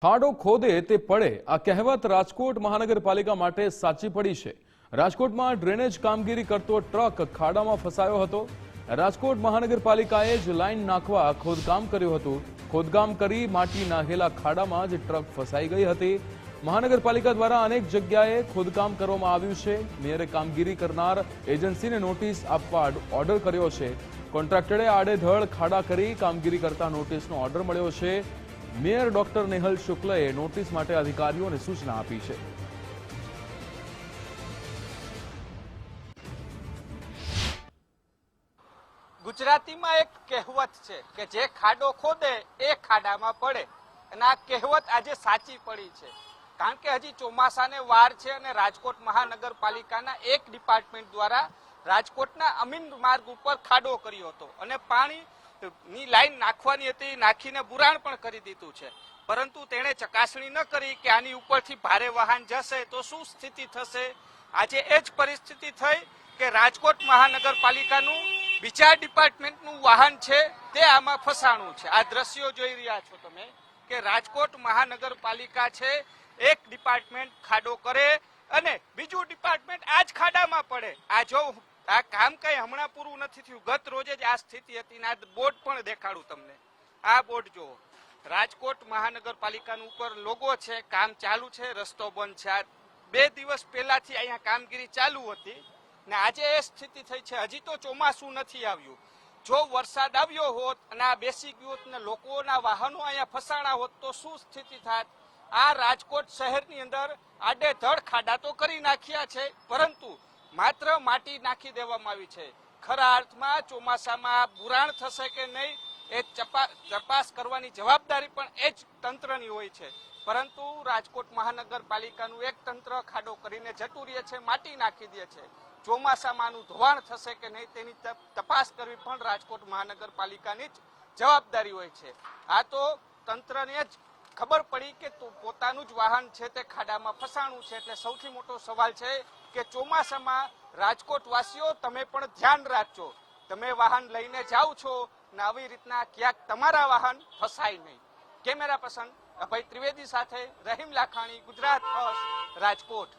ખાડો ખોદે તે પડે આ કહેવત રાજકોટ મહાનગરપાલિકા માટે સાચી પડી છે। રાજકોટમાં ડ્રેનેજ કામગીરી કરતો ટ્રક ખાડામાં ફસાયો હતો। રાજકોટ મહાનગરપાલિકાએ જ લાઈન નાખવા ખોદકામ કર્યું હતું। ખોદકામ કરી માટી નાખેલા ખાડામાં જ ટ્રક ફસાઈ ગઈ હતી। મહાનગરપાલિકા દ્વારા અનેક જગ્યાએ ખોદકામ કરવામાં આવ્યું છે। મેયરે કામગીરી કરનાર એજન્સીને નોટિસ આપવા ઓર્ડર કર્યો છે। કોન્ટ્રાક્ટરે આડેધડ ખાડા કરી કામગીરી કરતા નોટિસનો ઓર્ડર મળ્યો છે। મેયર ડોક્ટર નેહલ શુક્લએ નોટિસ માટે અધિકારીઓને સૂચના આપી છે। ગુજરાતીમાં એક કહેવત છે કે જે ખાડો ખોદે એ ખાડામાં પડે, અને આ કહેવત આજે સાચી પડી છે। કારણ કે હજી ચોમાસાને વાર છે અને રાજકોટ મહાનગરપાલિકાના એક ડિપાર્ટમેન્ટ દ્વારા રાજકોટના અમીન માર્ગ ઉપર ખાડો કર્યો હતો અને પાણીની લાઈન નાખવાની હતી, નાખીને બુરાણ પણ કરી દીધું છે, પરંતુ તેણે ચકાસણી ન કરી કે આની ઉપરથી ભારે વાહન જશે તો શું સ્થિતિ થશે। આજે એ જ પરિસ્થિતિ થઈ કે રાજકોટ મહાનગરપાલિકાનું બીજા ડિપાર્ટમેન્ટનું વાહન છે તે આમાં ફસાણું છે। આ દ્રશ્યો જોઈ રહ્યા છો તમે કે રાજકોટ મહાનગરપાલિકા છે, એક ડિપાર્ટમેન્ટ ખાડો કરે અને બીજું ડિપાર્ટમેન્ટ આ જ ખાડામાં પડે। આ જો આ કામ કઈ હમણાં પૂરું નથી થયું, ગત રોજે જ આ સ્થિતિ હતી ને આ બોર્ડ પણ દેખાડું તમને। આ બોર્ડ જો રાજકોટ મહાનગરપાલિકાનું ઉપર લોગો છે, કામ ચાલુ છે, રસ્તો બંધ છે। આ 2 દિવસ પહેલાથી અહીંયા કામગીરી ચાલુ હતી ને આજે એ સ્થિતિ થઈ છે। હજી તો ચોમાસું નથી આવ્યું, જો વરસાદ આવ્યો હોત અને આ બેસી ગયું હોત ને લોકોના વાહનો અહીંયા ફસાણા હોત તો શું સ્થિતિ થાત। આ રાજકોટ શહેરની અંદર આડેધડ ખાડા તો કરી નાખ્યા છે, પરંતુ માત્ર માટી નાખી દેવામાં આવી છે। ખરા અર્થમાં ચોમાસામાં બુરાણ થશે કે નહીં એ તપાસ કરવાની જવાબદારી પણ એ જ તંત્રની હોય છે, પરંતુ રાજકોટ મહાનગરપાલિકાનું એક તંત્ર ખાડો કરીને જતું રહે છે, માટી નાખી દે છે। ચોમાસામાં આનું ધોવાણ થશે કે નહીં તેની તપાસ કરવી પણ રાજકોટ મહાનગરપાલિકાની જ જવાબદારી હોય છે। આ તો તંત્રને જ ખબર પડી કે પોતાનું જ વાહન છે તે ખાડામાં ફસાણું છે, એટલે સૌથી મોટો સવાલ છે કે ચોમાસામાં રાજકોટ વાસીઓ તમે પણ ધ્યાન રાખજો, તમે વાહન લઈને જાઓ છો ને આવી રીતના ક્યાંક તમારા વાહન ફસાય નહીં। કેમેરા પર્સન અભય ત્રિવેદી સાથે રહીમ લાખાણી, ગુજરાત ફર્સ્ટ, રાજકોટ।